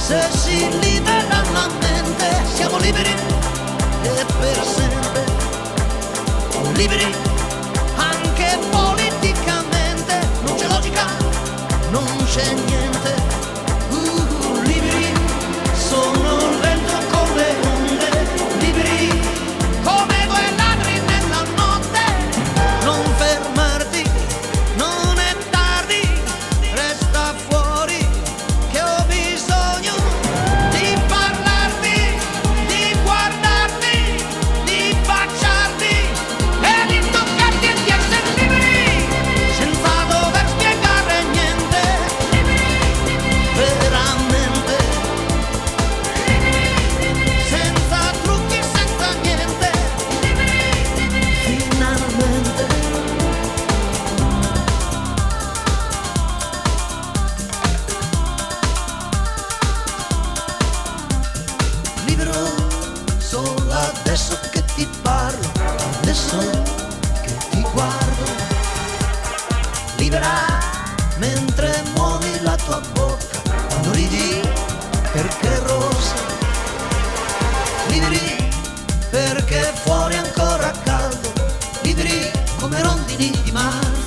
Se si libera la mente, siamo liberi e per sempre. Liberi anche politicamente, non c'è logica, non c'è niente. Liberi, sono il vento con le onde, liberi come due ladri nella notte. Non fermarti, non è tardi, resta fuori che ho bisogno di parlarti, di guardarti, di baciarti e di toccarti e di essere liberi, senza dover spiegare niente, veramente, senza trucchi, senza niente, finalmente. Libero solo adesso che ti parlo, adesso che ti guardo. Libera mentre muovi la tua bocca, quando ridi perché è rossa. Liberi perché fuori è ancora caldo, liberi come rondini di mare.